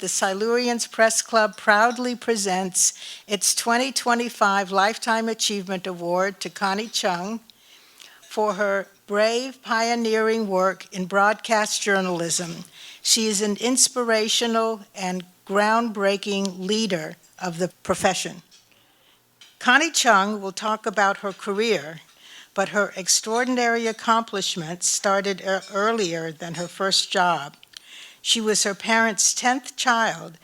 the Silurians Press Club proudly presents its 2025 Lifetime Achievement Award to Connie Chung for her brave, pioneering work in broadcast journalism. She is an inspirational and groundbreaking leader of the profession. Connie Chung will talk about her career, but her extraordinary accomplishments started earlier than her first job. She was her parents' 10th child.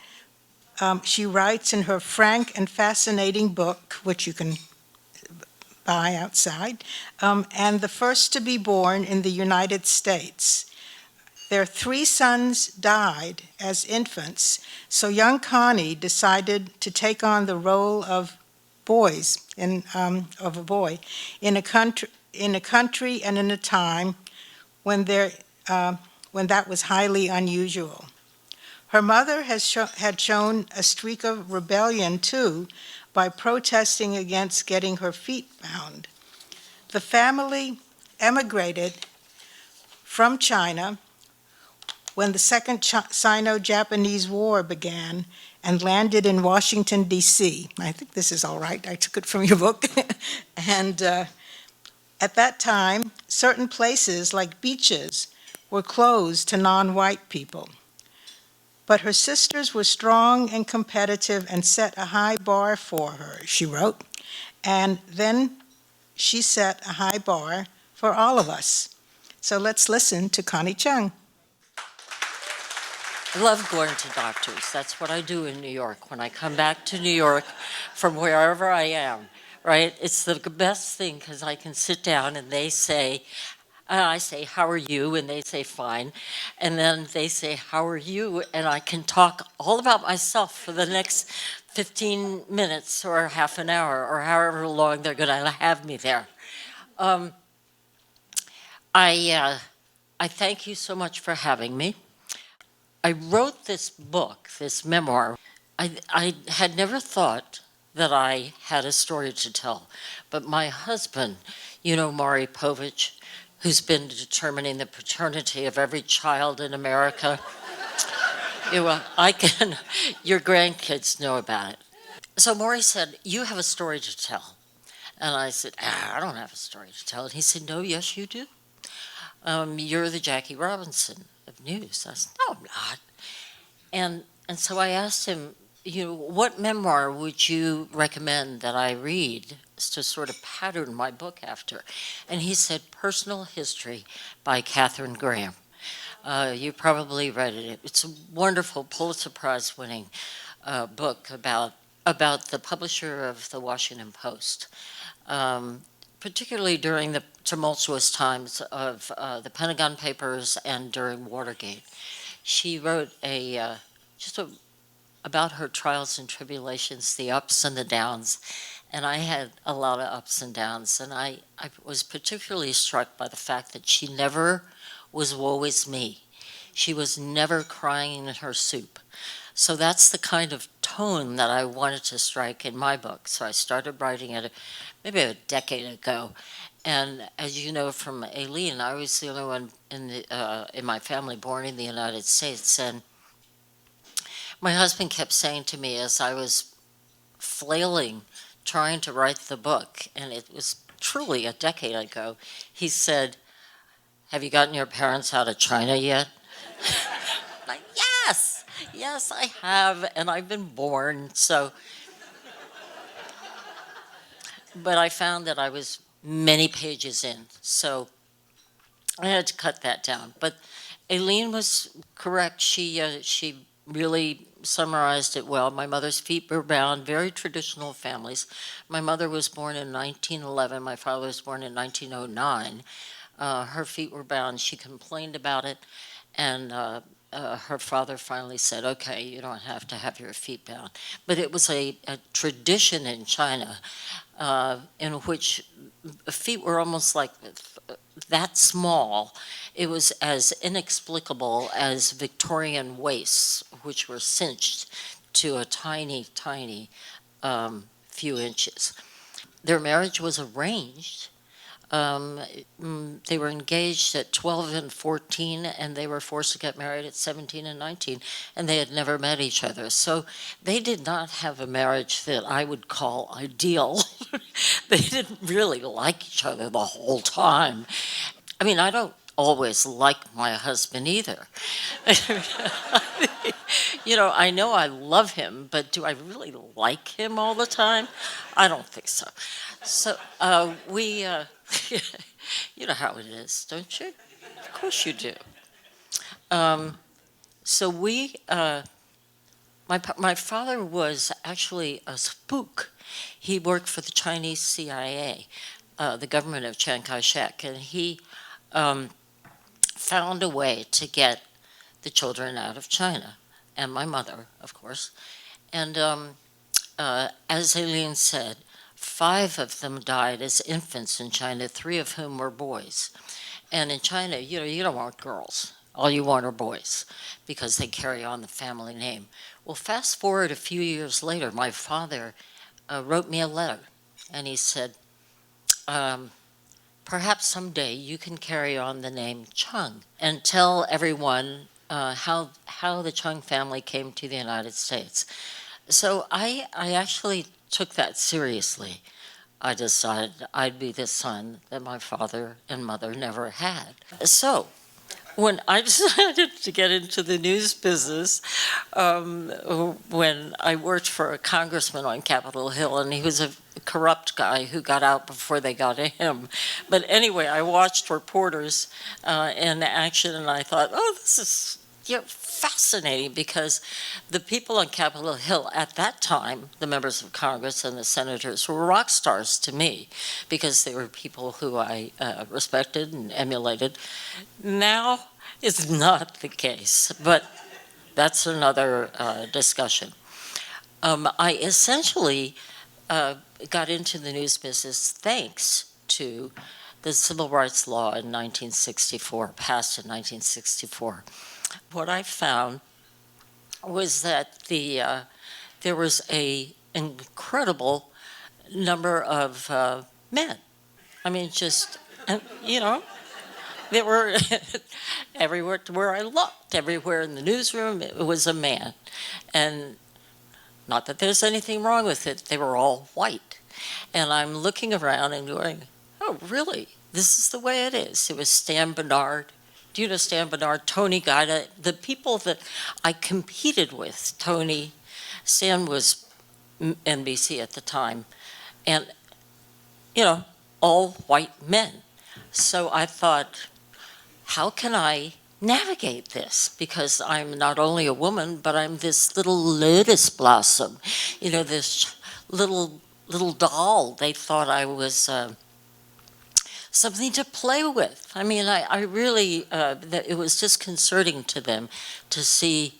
She writes in her frank and fascinating book, which you can buy outside, and the first to be born in the United States. Their 3 sons died as infants, so young Connie decided to take on the role of a boy in a country and in a time when that was highly unusual. Her mother had shown a streak of rebellion too by protesting against getting her feet bound. The family emigrated from China when the Second Sino-Japanese War began and landed in Washington, D.C. I think this is all right. I took it from your book. And at that time, certain places like beaches were closed to non-white people. But her sisters were strong and competitive and set a high bar for her, she wrote. And then she set a high bar for all of us. So let's listen to Connie Chung. I love going to doctors. That's what I do in New York. When I come back to New York from wherever I am, right? It's the best thing because I can sit down and they say, I say, how are you? And they say, fine. And then they say, how are you? And I can talk all about myself for the next 15 minutes or half an hour or however long they're going to have me there. I thank you so much for having me. I wrote this book, this memoir. I had never thought that I had a story to tell, but my husband, Maury Povich, who's been determining the paternity of every child in America, your grandkids know about it. So Maury said, you have a story to tell. And I said, I don't have a story to tell. And he said, no, yes, you do. You're the Jackie Robinson of news. I said, no, I'm not. And so I asked him, what memoir would you recommend that I read to sort of pattern my book after? And he said, Personal History by Katharine Graham. You probably read it. It's a wonderful Pulitzer Prize winning book about the publisher of the Washington Post. Particularly during the tumultuous times of the Pentagon Papers and during Watergate. She wrote about her trials and tribulations, the ups and the downs, and I had a lot of ups and downs, and I was particularly struck by the fact that she never was woe is me. She was never crying in her soup. So that's the kind of tone that I wanted to strike in my book. So I started writing it maybe a decade ago. And as you know from Aileen, I was the only one in my family born in the United States. And my husband kept saying to me as I was flailing, trying to write the book, and it was truly a decade ago, he said, have you gotten your parents out of China yet? Like, yes, I have, and I've been born, so. But I found that I was many pages in, so I had to cut that down. But Aileen was correct. She really summarized it well. My mother's feet were bound, very traditional families. My mother was born in 1911. My father was born in 1909. Her feet were bound. She complained about it, and her father finally said, okay, you don't have to have your feet bound. But it was a tradition in China in which feet were almost like that small. It was as inexplicable as Victorian waists, which were cinched to a tiny, tiny few inches. Their marriage was arranged. Um, they were engaged at 12 and 14, and they were forced to get married at 17 and 19, and they had never met each other. So they did not have a marriage that I would call ideal. They didn't really like each other the whole time. I mean, I don't always like my husband either. I know I love him, but do I really like him all the time? I don't think so. So you know how it is, don't you? Of course you do. Um, so my father was actually a spook. He worked for the Chinese CIA, the government of Chiang Kai-shek, and he um, found a way to get the children out of China, and my mother, of course. And as Aileen said, 5 of them died as infants in China, 3 of whom were boys. And in China, you don't want girls. All you want are boys because they carry on the family name. Well, fast forward a few years later, my father wrote me a letter, and he said, perhaps someday you can carry on the name Chung and tell everyone how the Chung family came to the United States. So I actually took that seriously. I decided I'd be the son that my father and mother never had. So when I decided to get into the news business, when I worked for a congressman on Capitol Hill, and he was a corrupt guy who got out before they got to him. But anyway, I watched reporters in action, and I thought, oh, this is fascinating, because the people on Capitol Hill at that time, the members of Congress and the senators, were rock stars to me, because they were people who I respected and emulated. Now it's not the case, but that's another discussion. I essentially got into the news business thanks to the Civil Rights Law in 1964, passed in 1964. What I found was that there was an incredible number of men. I mean, just, there were everywhere where I looked, everywhere in the newsroom, it was a man. And not that there's anything wrong with it, they were all white. And I'm looking around and going, oh, really? This is the way it is. It was Stan Bernard. Do you know Stan Bernard? Tony Guida, the people that I competed with, Tony. Stan was NBC at the time. And, all white men. So I thought, how can I navigate this? Because I'm not only a woman, but I'm this little lotus blossom, this little doll. They thought I was something to play with. I mean, I really, it was disconcerting to them to see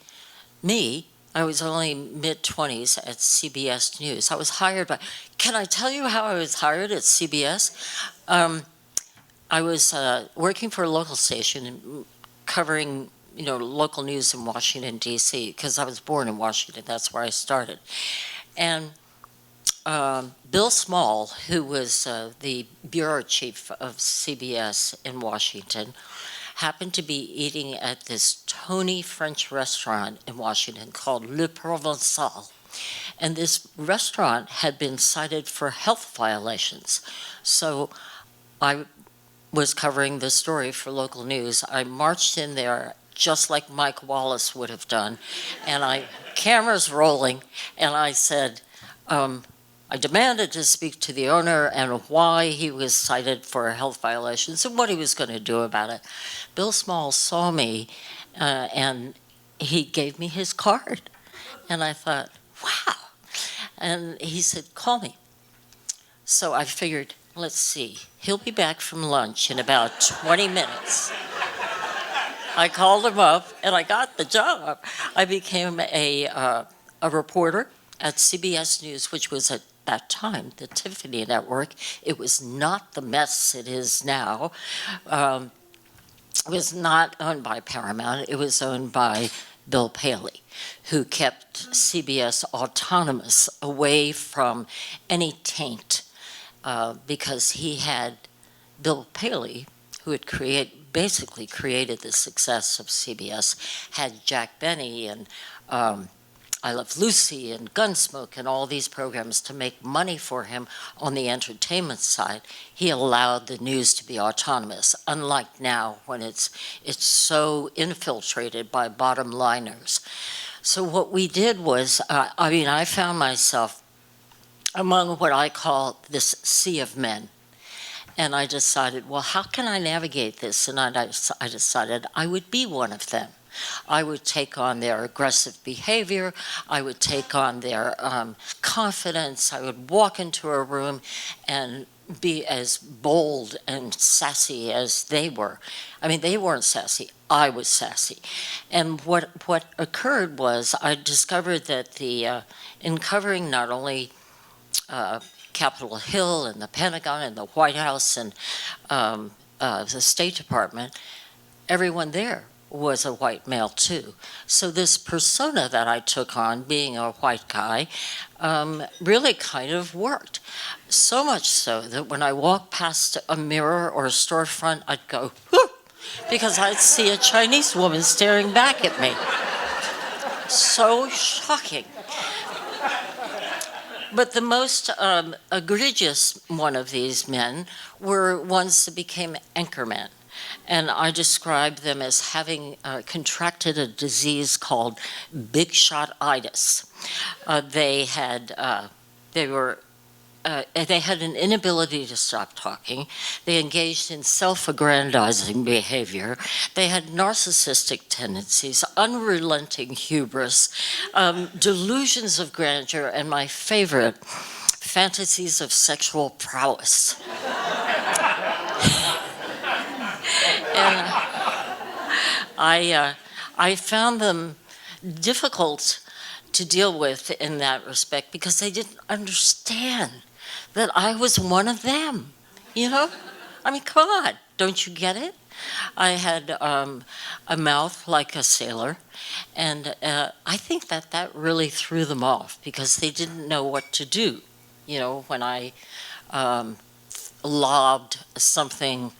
me. I was only mid-20s at CBS News. I was hired by, can I tell you how I was hired at CBS? I was working for a local station covering, local news in Washington, D.C., because I was born in Washington. That's where I started. And Bill Small, who was the bureau chief of CBS in Washington, happened to be eating at this Tony French restaurant in Washington called Le Provençal. And this restaurant had been cited for health violations. So I was covering the story for local news. I marched in there just like Mike Wallace would have done, and cameras rolling, and I said, I demanded to speak to the owner and why he was cited for health violations and what he was going to do about it. Bill Small saw me and he gave me his card. And I thought, wow. And he said, call me. So I figured, let's see, he'll be back from lunch in about 20 minutes. I called him up and I got the job. I became a reporter at CBS News, which was at that time the Tiffany Network. It was not the mess it is now. It was not owned by Paramount. It was owned by Bill Paley, who kept CBS autonomous, away from any taint, because he had Bill Paley, who had basically created the success of CBS, had Jack Benny and I Love Lucy and Gunsmoke and all these programs to make money for him on the entertainment side. He allowed the news to be autonomous, unlike now when it's so infiltrated by bottom liners. So what we did was, I found myself among what I call this sea of men. And I decided, well, how can I navigate this? And I decided I would be one of them. I would take on their aggressive behavior. I would take on their confidence. I would walk into a room and be as bold and sassy as they were. I mean, they weren't sassy. I was sassy. And what occurred was I discovered that in covering not only Capitol Hill and the Pentagon and the White House and the State Department, everyone there was a white male too. So this persona that I took on, being a white guy, really kind of worked. So much so that when I walked past a mirror or a storefront, I'd go, whoo, because I'd see a Chinese woman staring back at me. So shocking. But the most egregious one of these men were ones that became anchormen. And I described them as having contracted a disease called big shot-itis. They had an inability to stop talking. They engaged in self-aggrandizing behavior. They had narcissistic tendencies, unrelenting hubris, delusions of grandeur, and my favorite, fantasies of sexual prowess. And I found them difficult to deal with in that respect because they didn't understand that I was one of them, you know? I mean, come on, don't you get it? I had a mouth like a sailor, and I think that really threw them off because they didn't know what to do, you know, when I lobbed something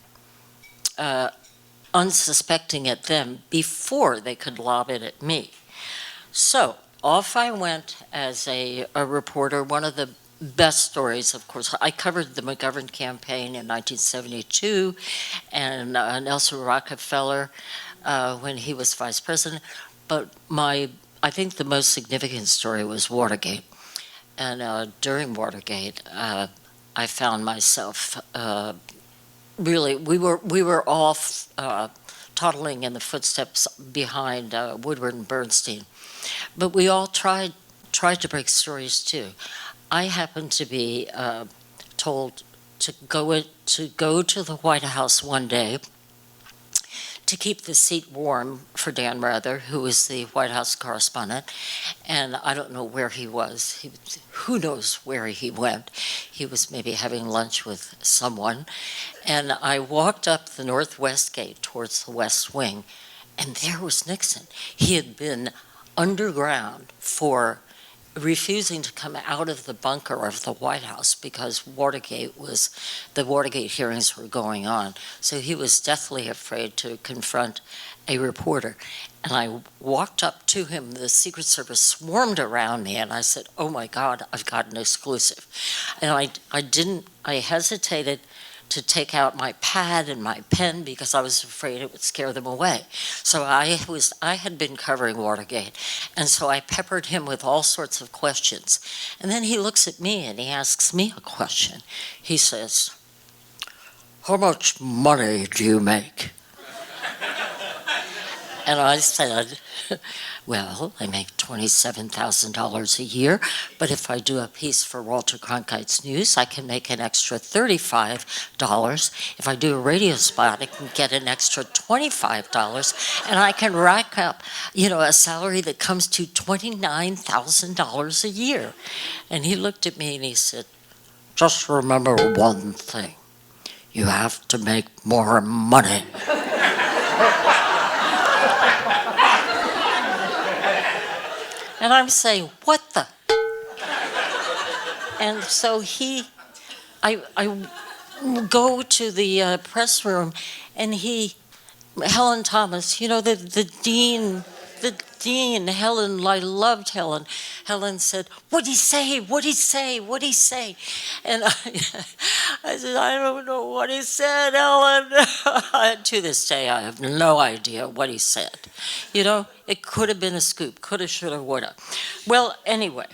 unsuspecting at them before they could lob it at me. So off I went as a reporter. One of the best stories, of course, I covered the McGovern campaign in 1972 and Nelson Rockefeller when he was vice president. But I think the most significant story was Watergate. And during Watergate, I found myself really, we were all toddling in the footsteps behind Woodward and Bernstein. But we all tried to break stories too. I happened to be told to go to the White House one day to keep the seat warm for Dan Rather, who was the White House correspondent, and I don't know where he was. Who knows where he went? He was maybe having lunch with someone, and I walked up the northwest gate towards the West Wing, and there was Nixon. He had been underground for refusing to come out of the bunker of the White House because the Watergate hearings were going on. So he was deathly afraid to confront a reporter. And I walked up to him, the Secret Service swarmed around me, and I said, oh my God, I've got an exclusive. And I hesitated to take out my pad and my pen because I was afraid it would scare them away. So I had been covering Watergate, and so I peppered him with all sorts of questions. And then he looks at me and he asks me a question. He says, how much money do you make? And I said, well, I make $27,000 a year, but if I do a piece for Walter Cronkite's News, I can make an extra $35. If I do a radio spot, I can get an extra $25, and I can rack up, a salary that comes to $29,000 a year. And he looked at me and he said, just remember one thing, you have to make more money. And I'm saying, what the? And so I go to the press room, and Helen Thomas, the dean, Helen, I loved Helen. Helen said, "What'd he say? What'd he say? What'd he say?" And I said, "I don't know what he said, Helen." To this day, I have no idea what he said. It could have been a scoop, coulda, shoulda, woulda. Well, anyway,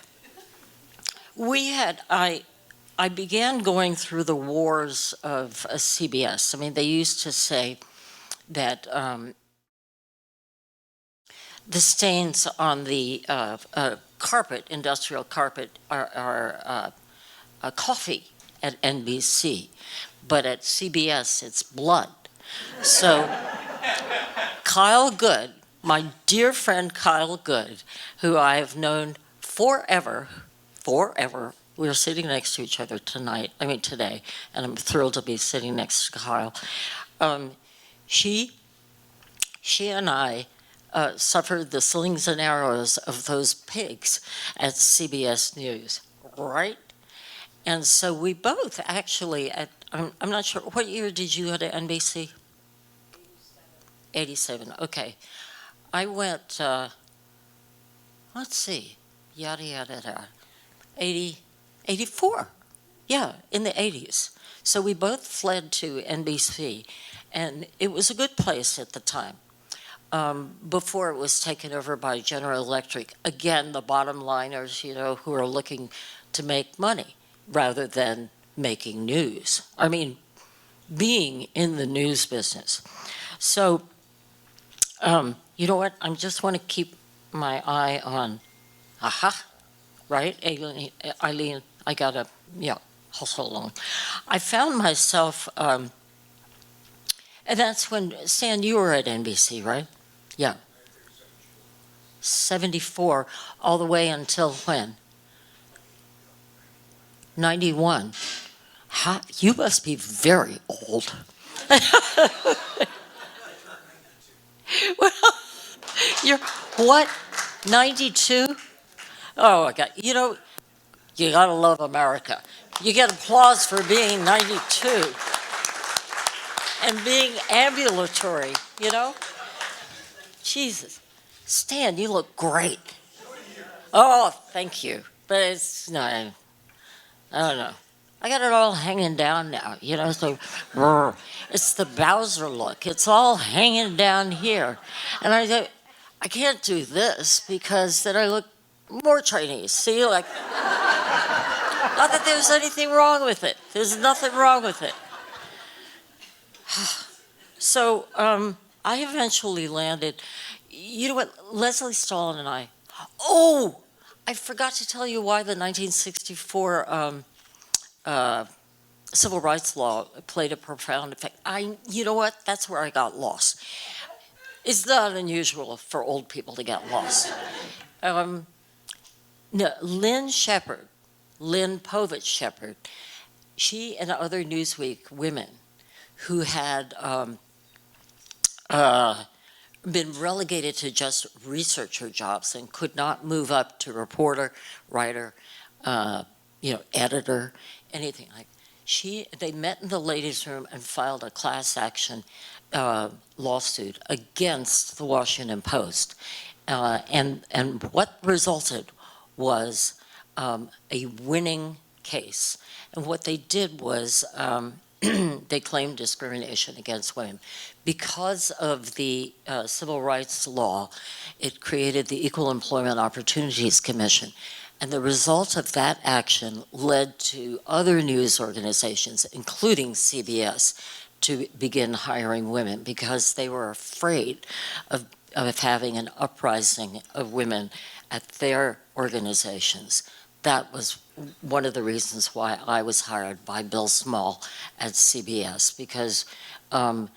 I began going through the wars of CBS. I mean, they used to say that the stains on the carpet, industrial carpet, are coffee at NBC, but at CBS it's blood. So Kyle Good, my dear friend Kyle Good, who I have known forever, we are sitting next to each other today, and I'm thrilled to be sitting next to Kyle. She and I suffered the slings and arrows of those pigs at CBS News, right? And so we both actually, I'm not sure, what year did you go to NBC? 87, okay. I went, let's see, yada, yada, yada, 84, yeah, in the 80s. So we both fled to NBC, and it was a good place at the time. Before it was taken over by General Electric. Again, the bottom liners, who are looking to make money rather than making news. I mean, being in the news business. So, you know what? I just want to keep my eye on, right? Eileen, I gotta, hustle along. I found myself, and that's when, Stan, you were at NBC, right? Yeah. 74, all the way until when? 91. You must be very old. Well, you're what? 92? Oh, my God. You gotta love America. You get applause for being 92 and being ambulatory, Jesus. Stan, you look great. Oh, thank you. But it's not, I don't know. I got it all hanging down now, so it's the Bowser look. It's all hanging down here. And I thought, I can't do this because then I look more Chinese. See, not that there's anything wrong with it. There's nothing wrong with it. So I eventually landed. You know what? Leslie Stahl and I. Oh, I forgot to tell you why the 1964 civil rights law played a profound effect. You know what? That's where I got lost. It's not unusual for old people to get lost. No, Lynn Povich Shepherd, she and other Newsweek women who had been relegated to just researcher jobs and could not move up to reporter, writer, editor, anything like. They met in the ladies' room and filed a class action lawsuit against the Washington Post, and what resulted was a winning case. And what they did was they claimed discrimination against women. Because of the civil rights law, it created the Equal Employment Opportunities Commission. And the result of that action led to other news organizations, including CBS, to begin hiring women because they were afraid of having an uprising of women at their organizations. That was one of the reasons why I was hired by Bill Small at CBS, because CBS,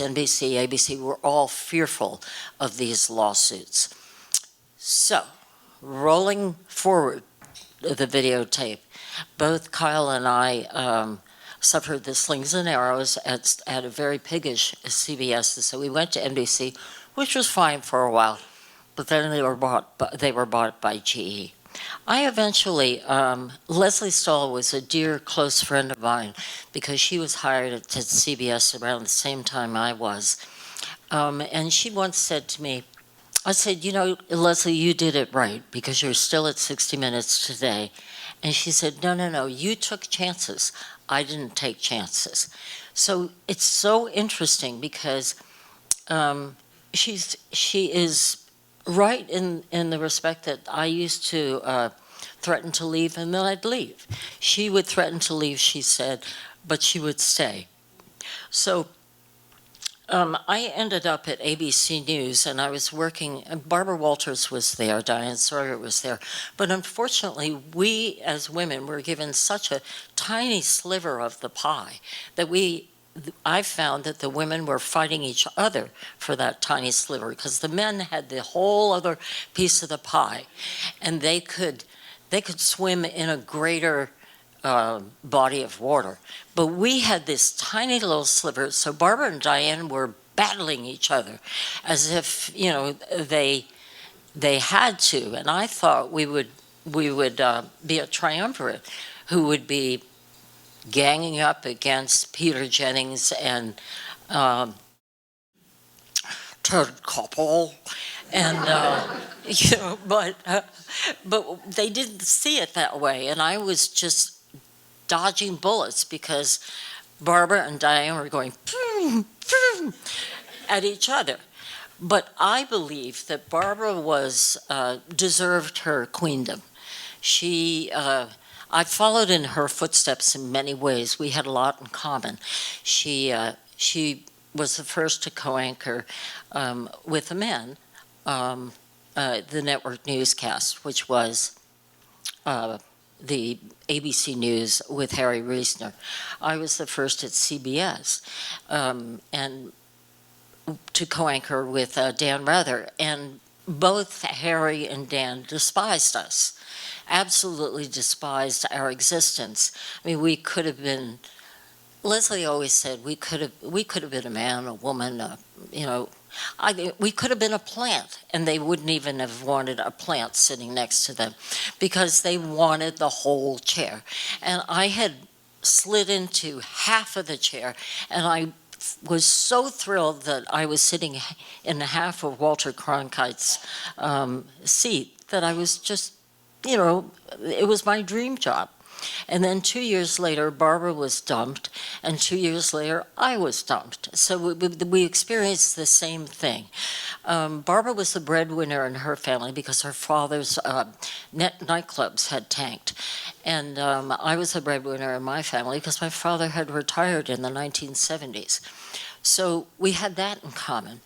NBC, ABC were all fearful of these lawsuits. So, rolling forward the videotape, both Kyle and I suffered the slings and arrows at a very piggish CBS, so we went to NBC, which was fine for a while, but then they were bought by GE. I eventually, Leslie Stahl was a dear close friend of mine because she was hired at CBS around the same time I was. And she once said to me, I said, you know, Leslie, you did it right because you're still at 60 Minutes today. And she said, no, no, no, you took chances. I didn't take chances. So it's so interesting because she is right in the respect that I used to threaten to leave and then I'd leave. She would threaten to leave, she said, but she would stay. So I ended up at ABC News and I was working, and Barbara Walters was there, Diane Sawyer was there, but unfortunately we as women were given such a tiny sliver of the pie that I found that the women were fighting each other for that tiny sliver because the men had the whole other piece of the pie and they could swim in a greater body of water. But we had this tiny little sliver, so Barbara and Diane were battling each other as if, you know, they had to. And I thought we would be a triumvirate who would be ganging up against Peter Jennings and Ted Koppel, and you know, but they didn't see it that way, and I was just dodging bullets because Barbara and Diane were going "Phew, phew," at each other. But I believe that Barbara was deserved her queendom. I followed in her footsteps in many ways. We had a lot in common. She was the first to co-anchor with a man the network newscast, which was the ABC News with Harry Reisner. I was the first at CBS and to co-anchor with Dan Rather, and both Harry and Dan despised us, absolutely despised our existence. I mean, we could have been, Leslie always said we could have been a man, a woman, you know, we could have been a plant, and they wouldn't even have wanted a plant sitting next to them because they wanted the whole chair. And I had slid into half of the chair, and I was so thrilled that I was sitting in half of Walter Cronkite's seat that I was just, you know, it was my dream job. And then 2 years later, Barbara was dumped, and 2 years later, I was dumped. So we experienced the same thing. Barbara was the breadwinner in her family because her father's nightclubs had tanked. And I was the breadwinner in my family because my father had retired in the 1970s. So we had that in common.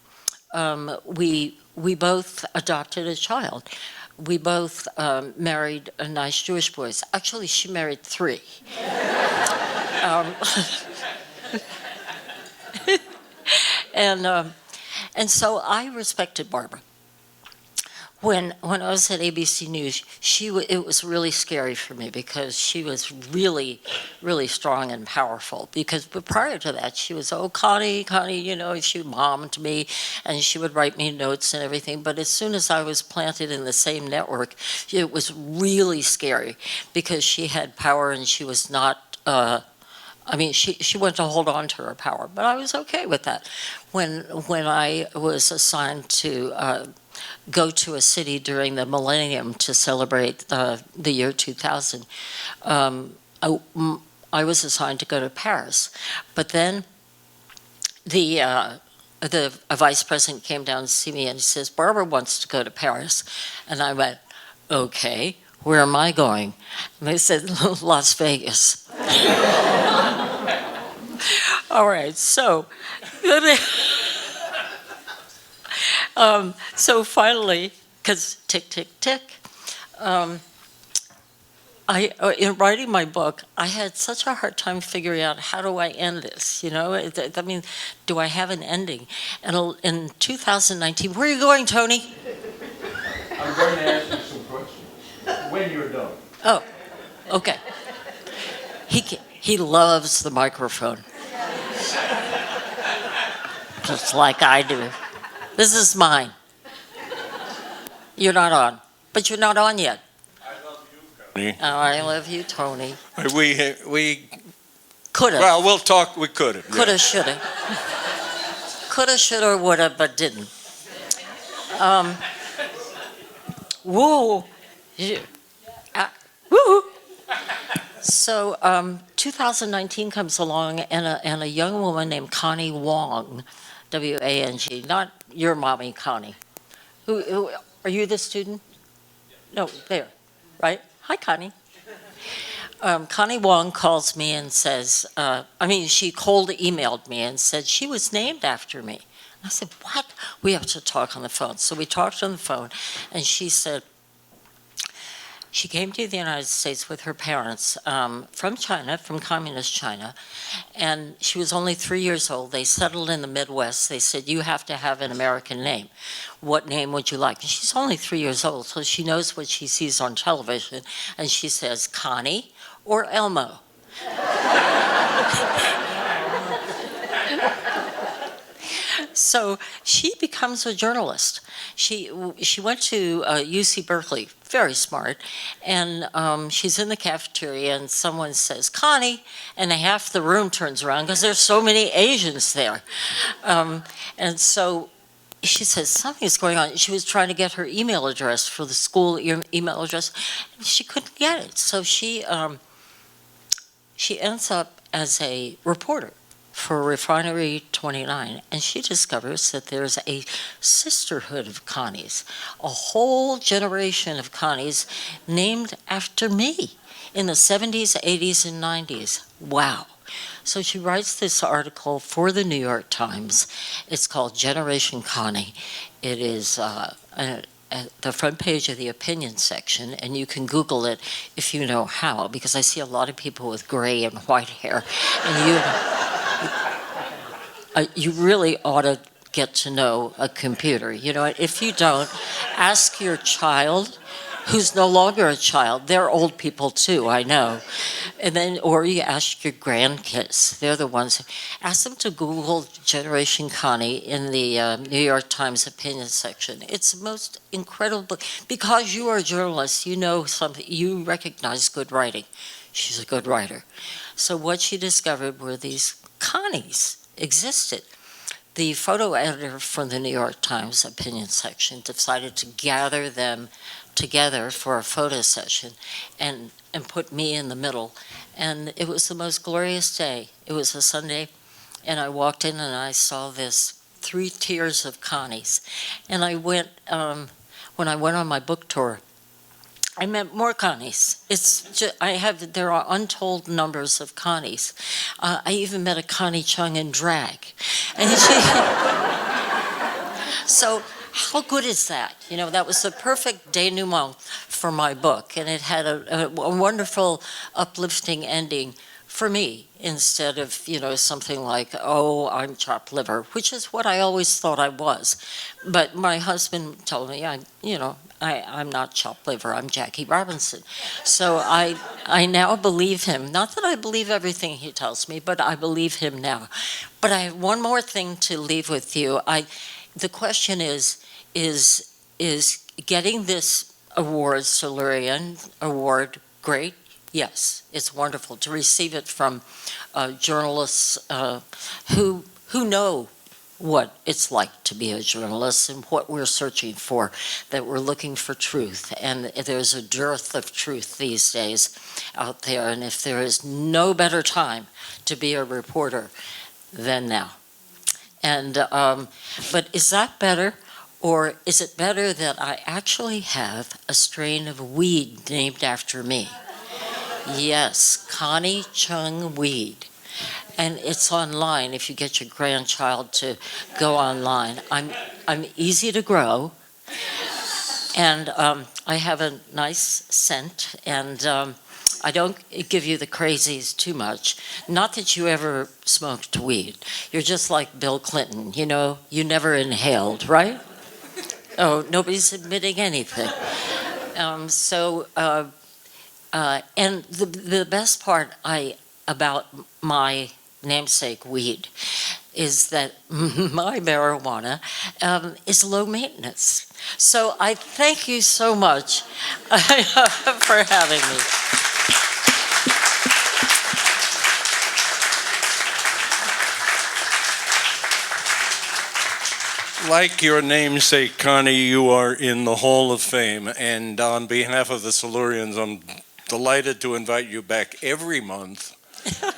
We both adopted a child. We both married nice Jewish boys. Actually, she married 3. And so I respected Barbara. When I was at ABC News, it was really scary for me because she was really, really strong and powerful. But prior to that, she was, oh, Connie, you know, she mommed me, and she would write me notes and everything. But as soon as I was planted in the same network, it was really scary because she had power and she was not. I mean, she wanted to hold on to her power, but I was okay with that. When I was assigned to go to a city during the millennium to celebrate the year 2000, I was assigned to go to Paris. But then the vice president came down to see me and he says, Barbara wants to go to Paris. And I went, okay, where am I going? And they said, Las Vegas. All right, so so finally, because tick, tick, tick, in writing my book, I had such a hard time figuring out how do I end this, you know? I mean, do I have an ending? And in 2019, where are you going, Tony? I'm going to ask you some questions when you're done. Oh, okay. He loves the microphone. Just like I do. This is mine. You're not on. But you're not on yet. I thought I love you, Tony. We Coulda, well, we'll talk. We could have. coulda, shoulda. Coulda, shoulda, woulda, but didn't. Whoa. Yeah. Woo. So 2019 comes along, and a young woman named Connie Wong, W-A-N-G, not your mommy, Connie. Who are you the student? No, there, right? Hi, Connie. Connie Wong calls me and says, she cold emailed me and said she was named after me. I said, what? We have to talk on the phone. So we talked on the phone, and she said, she came to the United States with her parents from China, from communist China, and she was only 3 years old. They settled in the Midwest. They said, you have to have an American name. What name would you like? And she's only 3 years old, so she knows what she sees on television, and she says, Connie or Elmo. So she becomes a journalist. She went to UC Berkeley, very smart, and she's in the cafeteria and someone says, Connie, and half the room turns around because there's so many Asians there. And so she says, something's going on. She was trying to get her email address for the school email address, and she couldn't get it. So she ends up as a reporter for Refinery 29, and she discovers that there's a sisterhood of Connies, a whole generation of Connies named after me in the 70s, 80s, and 90s. Wow. So she writes this article for the New York Times. It's called Generation Connie. It is at the front page of the opinion section, and you can Google it if you know how, because I see a lot of people with gray and white hair, and you really ought to get to know a computer. You know, if you don't, ask your child, who's no longer a child. They're old people too, I know. And then, or you ask your grandkids. They're the ones. Ask them to Google Generation Connie in the New York Times opinion section. It's the most incredible, because you are a journalist, you know something, you recognize good writing. She's a good writer. So what she discovered were these Connies existed. The photo editor from the New York Times opinion section decided to gather them together for a photo session and put me in the middle. And it was the most glorious day. It was a Sunday, and I walked in and I saw this 3 tiers of Connies. And I went, when I went on my book tour, I met more Connies. There are untold numbers of Connies. I even met a Connie Chung in drag. And so how good is that? You know, that was the perfect denouement for my book, and it had a wonderful, uplifting ending for me, instead of, you know, something like, oh, I'm chopped liver, which is what I always thought I was. But my husband told me, I'm not chopped liver, I'm Jackie Robinson. So I now believe him. Not that I believe everything he tells me, but I believe him now. But I have one more thing to leave with you. The question is getting this award, Silurian Award, great? Yes, it's wonderful to receive it from journalists who know what it's like to be a journalist and what we're searching for, that we're looking for truth. And there's a dearth of truth these days out there, and if there is no better time to be a reporter than now. And but is that better? Or is it better that I actually have a strain of weed named after me? Yes, Connie Chung weed. And it's online if you get your grandchild to go online. I'm easy to grow, and I have a nice scent, and I don't give you the crazies too much. Not that you ever smoked weed. You're just like Bill Clinton, you know, you never inhaled, right? Oh, nobody's admitting anything. And the best part about my namesake weed is that my marijuana is low maintenance. So I thank you so much for having me. Like your namesake, Connie, you are in the Hall of Fame, and on behalf of the Silurians, I'm delighted to invite you back every month.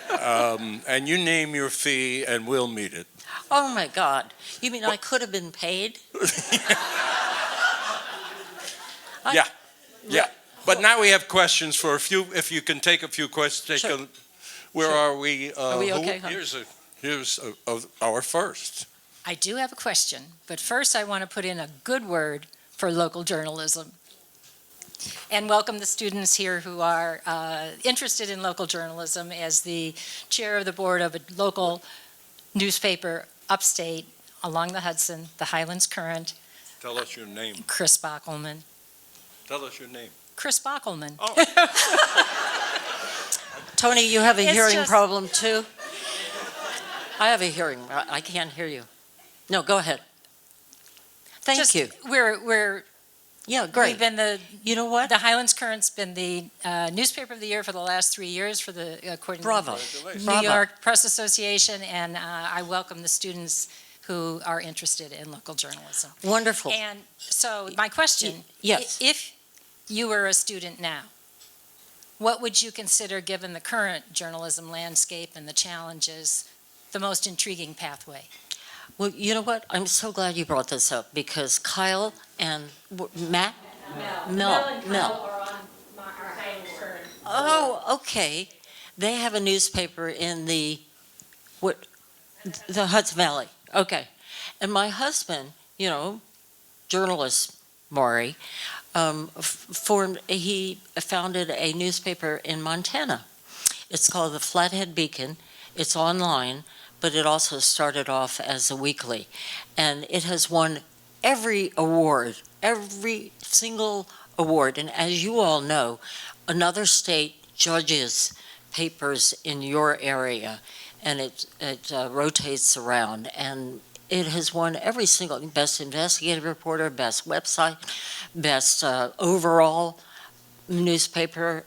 And you name your fee, and we'll meet it. Oh my God. You mean I could have been paid? Yeah. But now we have questions for a few. If you can take a few questions. Sure. Where Sure. are we? Are we okay, huh? Here's our first. I do have a question, but first I want to put in a good word for local journalism. And welcome the students here who are interested in local journalism. As the chair of the board of a local newspaper upstate along the Hudson, the Highlands Current, Tell us your name. Chris Bockelman. Tell us your name. Chris Bockelman. Oh. Tony, you have a It's hearing just- problem too? I have a hearing. I can't hear you. No, go ahead. Thank Just- you. We're Yeah, great. We've been You know what? the Highlands Current's been the newspaper of the year for the last 3 years for the according Bravo. to the New Bravo. York Press Association, and I welcome the students who are interested in local journalism. Wonderful. And so my question, Yes. if you were a student now, what would you consider, given the current journalism landscape and the challenges, the most intriguing pathway? Well, you know what? I'm so glad you brought this up because Kyle and Matt? Mel. Oh, okay. They have a newspaper in the Hudson Valley. Okay. And my husband, journalist Maury, he founded a newspaper in Montana. It's called the Flathead Beacon. It's online, but it also started off as a weekly. And it has won every award, every single award. And as you all know, another state judges papers in your area, and it rotates around. And it has won every single best investigative reporter, best website, best overall newspaper,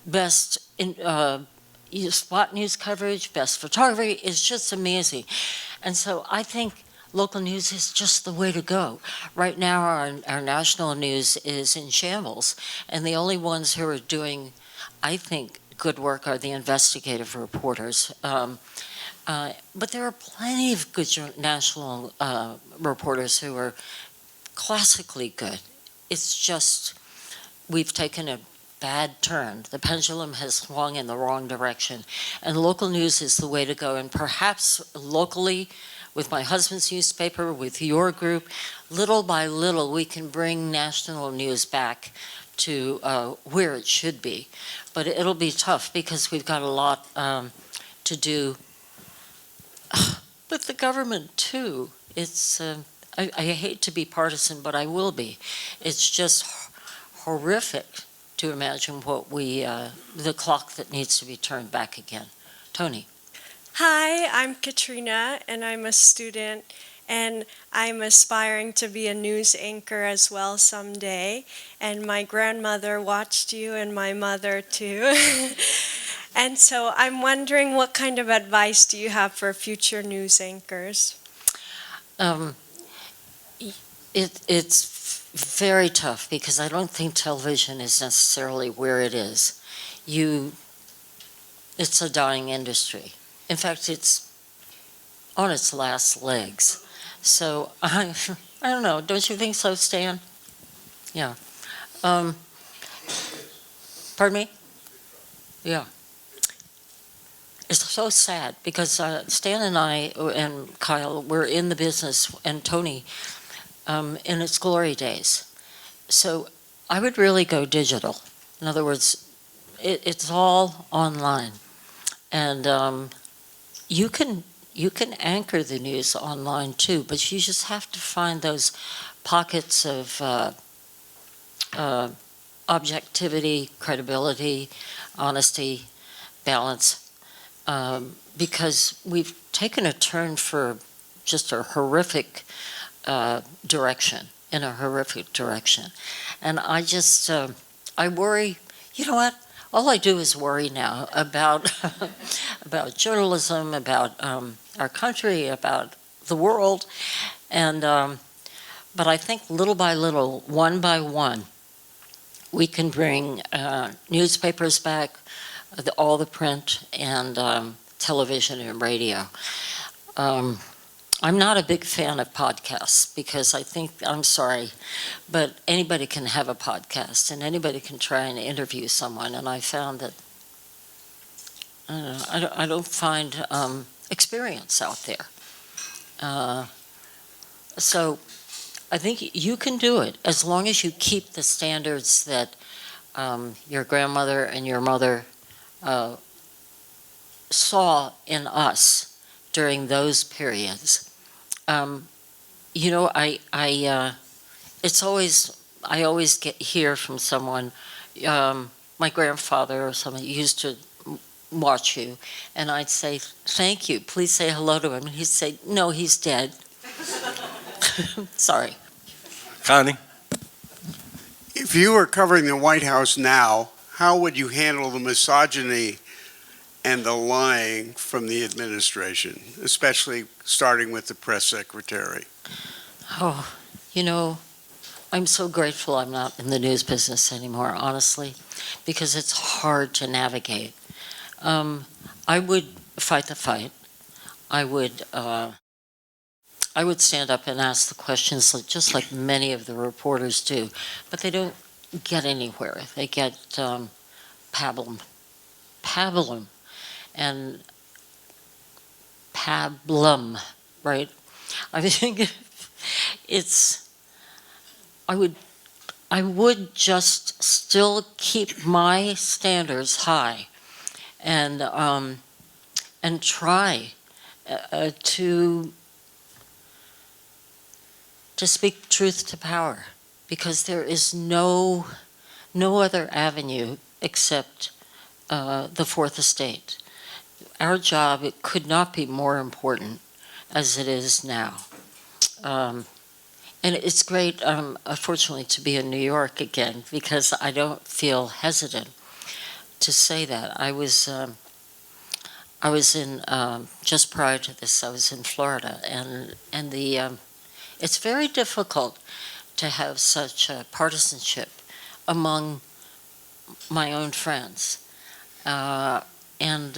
best spot news coverage, best photography. It's just amazing. And so I think local news is just the way to go. Right now, our national news is in shambles, and the only ones who are doing, I think, good work are the investigative reporters. But there are plenty of good national reporters who are classically good. It's just we've taken a bad turn. The pendulum has swung in the wrong direction, and local news is the way to go. And perhaps locally, with my husband's newspaper, with your group, little by little, we can bring national news back to where it should be. But it'll be tough because we've got a lot to do with the government too. It's I hate to be partisan, but I will be. It's just horrific to imagine what the clock that needs to be turned back again. Tony. Hi, I'm Katrina, and I'm a student, and I'm aspiring to be a news anchor as well someday. And my grandmother watched you, and my mother too. And so I'm wondering, what kind of advice do you have for future news anchors? It's very tough because I don't think television is necessarily where it is. It's a dying industry. In fact, it's on its last legs. So I don't know. Don't you think so, Stan? Yeah. Pardon me? Yeah. It's so sad because Stan and I and Kyle were in the business, and Tony, in its glory days. So I would really go digital. In other words, it's all online. And you can anchor the news online too, but you just have to find those pockets of objectivity, credibility, honesty, balance, because we've taken a turn for just a horrific direction, in a horrific direction. And I just, I worry, you know what? All I do is worry now about, about journalism, about our country, about the world. And, but I think little by little, one by one, we can bring newspapers back, all the print, and television and radio. I'm not a big fan of podcasts because I think, I'm sorry, but anybody can have a podcast and anybody can try and interview someone. And I found that I don't find experience out there. So I think you can do it as long as you keep the standards that your grandmother and your mother saw in us during those periods. You know, I always hear from someone, my grandfather or someone used to watch you, and I'd say, thank you, please say hello to him. And he'd say, no, he's dead. Sorry. Connie? If you were covering the White House now, how would you handle the misogyny and the lying from the administration, especially starting with the press secretary? Oh, you know, I'm so grateful I'm not in the news business anymore, honestly, because it's hard to navigate. I would fight the fight. I would stand up and ask the questions just like many of the reporters do, but they don't get anywhere. They get pablum, and pablum, right? I think I would just still keep my standards high, and try to speak truth to power, because there is no other avenue except the Fourth Estate. Our job, it could not be more important as it is now. And it's great, unfortunately, to be in New York again, because I don't feel hesitant to say that. I was in, just prior to this, I was in Florida, and it's very difficult to have such a partisanship among my own friends. And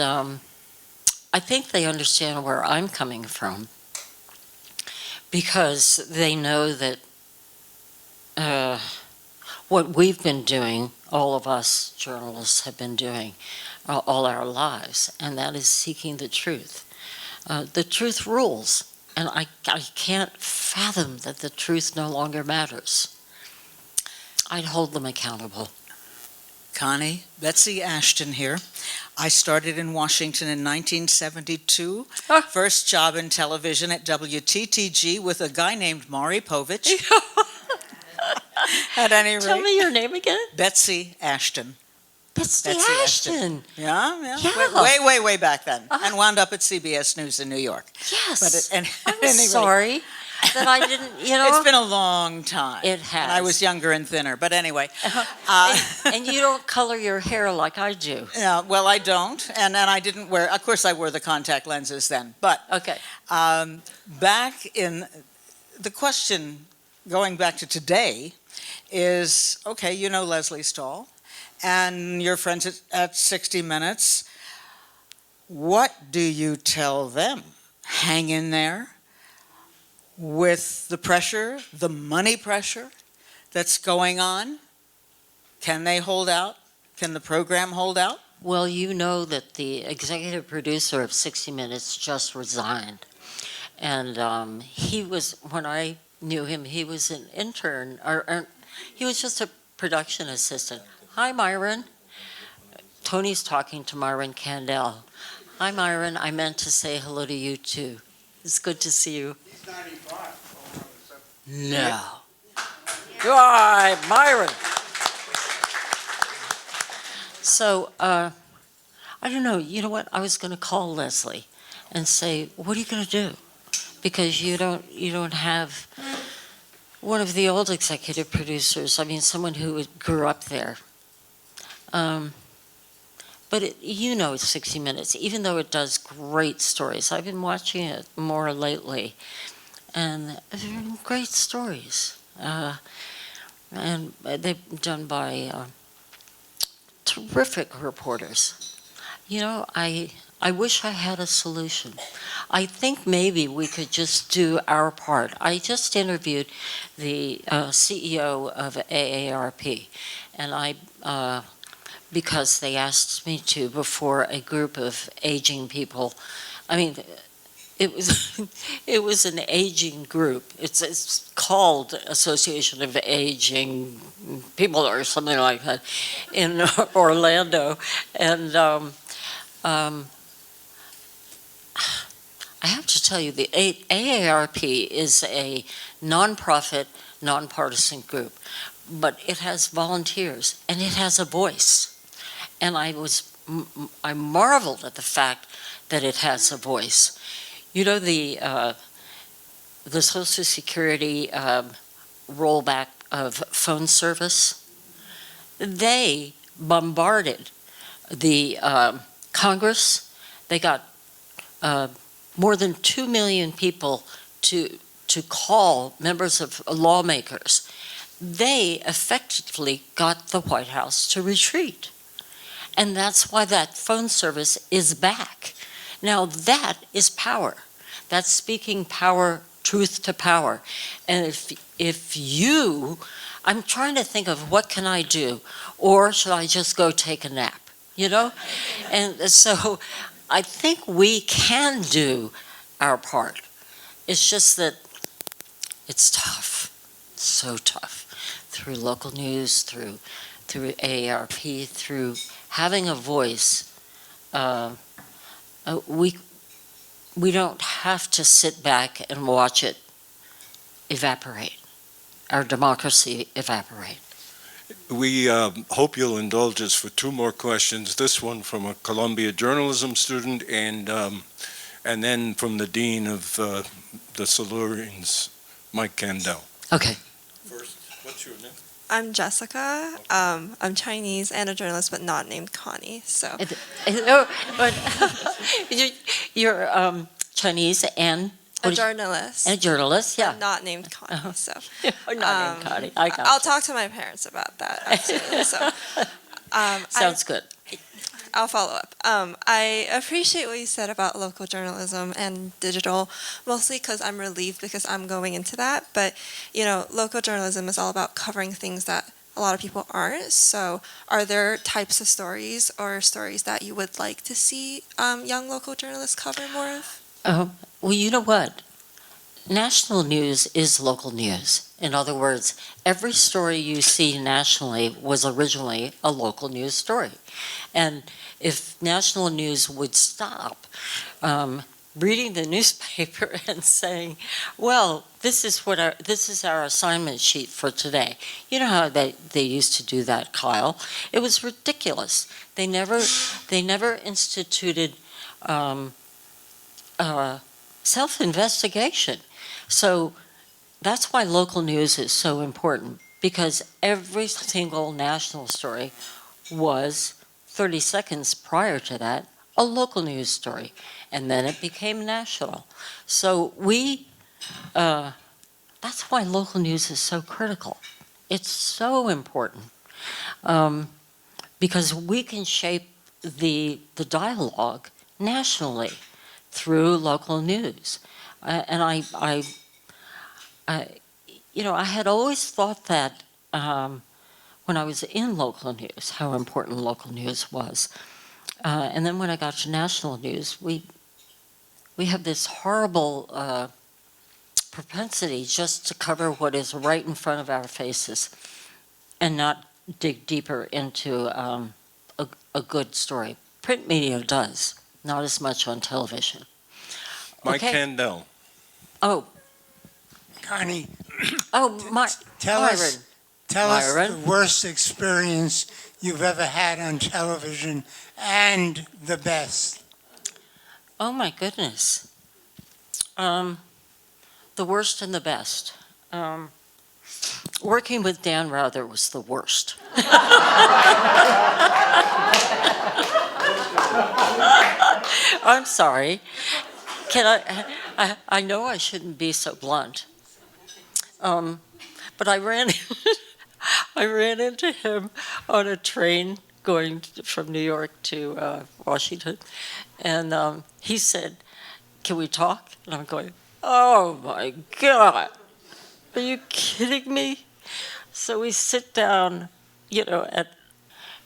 I think they understand where I'm coming from, because they know that what we've been doing, all of us journalists have been doing all our lives, and that is seeking the truth. The truth rules, and I can't fathom that the truth no longer matters. I'd hold them accountable. Connie, Betsy Ashton here. I started in Washington in 1972. First job in television at WTTG with a guy named Maury Povich. At any rate. Tell me your name again. Betsy Ashton. Betsy Ashton. Yeah. Yeah. Way back then. And wound up at CBS News in New York. Yes. But I'm sorry that I didn't, It's been a long time. It has. And I was younger and thinner, but anyway. And you don't color your hair like I do. Yeah, well, I don't, and I didn't wear, of course I wore the contact lenses then, but Okay. back in, the question going back to today is, okay, you know Leslie Stahl, and your friends at 60 Minutes, what do you tell them? Hang in there with the pressure, the money pressure that's going on? Can they hold out? Can the program hold out? Well, you know that the executive producer of 60 Minutes just resigned. And he was, when I knew him, he was an intern, or he was just a production assistant. Hi, Myron. Tony's talking to Myron Candell. Hi, Myron. I meant to say hello to you, too. It's good to see you. He's 95. No. Hi, Myron. So, I don't know. You know what? I was going to call Leslie. and say, what are you going to do? Because you don't have one of the old executive producers, I mean, someone who grew up there. But it's 60 Minutes, even though it does great stories. I've been watching it more lately, and they're great stories. And they're done by terrific reporters. I wish I had a solution. I think maybe we could just do our part. I just interviewed the CEO of AARP, and because they asked me to before a group of aging people. I mean, it was an aging group. It's called Association of Aging People or something like that in Orlando, and I have to tell you, the AARP is a nonprofit, nonpartisan group, but it has volunteers and it has a voice. And I marveled at the fact that it has a voice. The Social Security rollback of phone service, they bombarded the Congress. They got more than 2 million people to call members of lawmakers. They effectively got the White House to retreat. And that's why that phone service is back. Now that is power. That's speaking power, truth to power. And I'm trying to think of what can I do, or should I just go take a nap, And so I think we can do our part. It's just that it's tough, so tough, through local news, through AARP, through having a voice. We don't have to sit back and watch it evaporate, our democracy evaporate. We hope you'll indulge us for 2 more questions. This one from a Columbia journalism student, and then from the dean of the Silurians, Mike Kandel. Okay. First, what's your name? I'm Jessica. I'm Chinese and a journalist, but not named Connie. So You're Chinese and a journalist. And a journalist, yeah. But not named Connie. So not named Connie. I got I'll you. talk to my parents about that. Absolutely. So Sounds good. I'll follow up. I appreciate what you said about local journalism and digital, mostly because I'm relieved because I'm going into that. But, local journalism is all about covering things that a lot of people aren't. So are there types of stories or stories that you would like to see young local journalists cover more of? Well, you know what? National news is local news. In other words, every story you see nationally was originally a local news story. And if national news would stop reading the newspaper and saying, well, this is our assignment sheet for today. You know how they used to do that, Kyle? It was ridiculous. They never instituted self-investigation. So that's why local news is so important, because every single national story was 30 seconds prior to that a local news story, and then it became national. So that's why local news is so critical. It's so important, because we can shape the dialogue nationally through local news. And I had always thought that when I was in local news, how important local news was. And then when I got to national news, we have this horrible propensity just to cover what is right in front of our faces and not dig deeper into a good story. Print media does, not as much on television. Mike Kandel. Oh, Connie, Tell us Myron. the worst experience you've ever had on television and the best. Oh my goodness. The worst and the best. Working with Dan Rather was the worst. I'm sorry. I know I shouldn't be so blunt. But I ran into him on a train going from New York to Washington, and he said, "Can we talk?" And I'm going, "Oh my God, are you kidding me?" So we sit down, and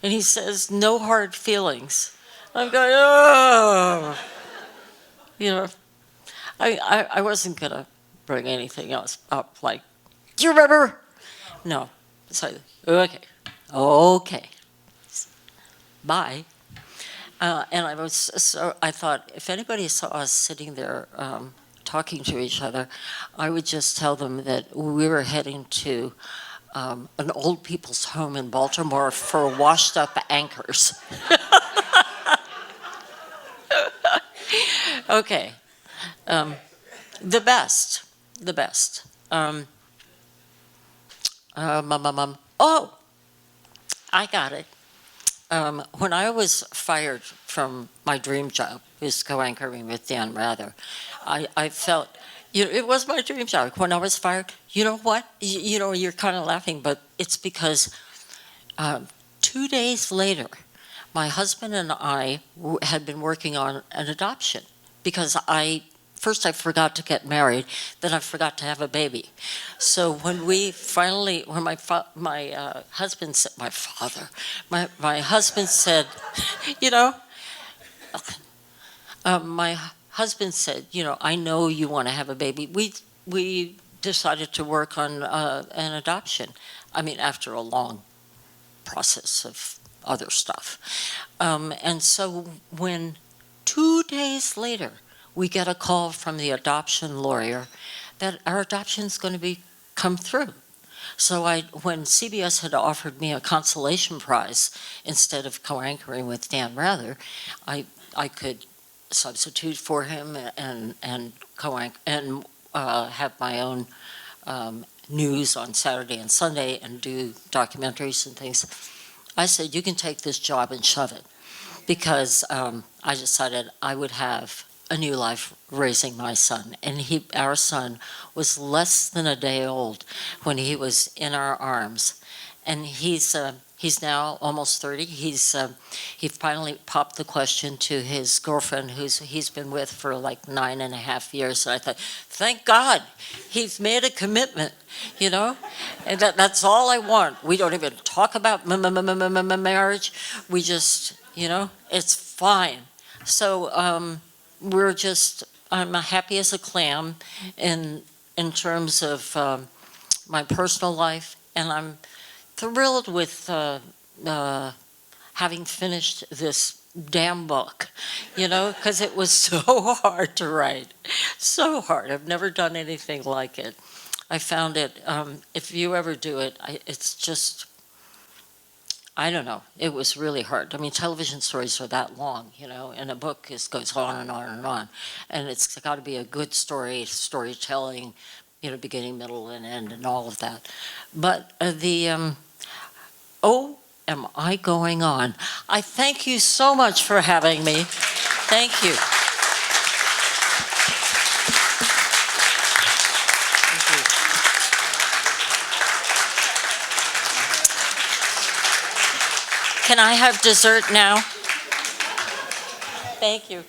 he says, "No hard feelings." I'm going, "Oh," you know. I wasn't gonna bring anything else up, like, "Do you remember?" No. So, okay, bye. And I thought, if anybody saw us sitting there talking to each other, I would just tell them that we were heading to an old people's home in Baltimore for washed up anchors. Okay. The best. Oh, I got it. When I was fired from my dream job, was co-anchoring with Dan Rather, I felt, it was my dream job. When I was fired, you know what? You're kind of laughing, but it's because 2 days later, my husband and I had been working on an adoption because first I forgot to get married, then I forgot to have a baby. So when my husband said, my husband said, my husband said, "I know you want to have a baby." We decided to work on an adoption. I mean, after a long process of other stuff. And so when 2 days later, we get a call from the adoption lawyer that our adoption's going to come through. So when CBS had offered me a consolation prize instead of co-anchoring with Dan Rather, I could substitute for him and co-anchor and have my own news on Saturday and Sunday and do documentaries and things. I said, "You can take this job and shove it," because I decided I would have a new life raising my son. And our son was less than a day old when he was in our arms. And he's now almost 30. He finally popped the question to his girlfriend, he's been with for like 9.5 years. And I thought, thank God, he's made a commitment, And that's all I want. We don't even talk about marriage. We just, it's fine. So I'm happy as a clam in terms of my personal life, and I'm thrilled with having finished this damn book, because it was so hard to write, so hard. I've never done anything like it. I found it, if you ever do it, it's just, I don't know, it was really hard. I mean, television stories are that long, and a book goes on and on and on. And it's got to be a good storytelling, beginning, middle, and end, and all of that. But oh, am I going on? I thank you so much for having me. Thank you. Can I have dessert now? Thank you.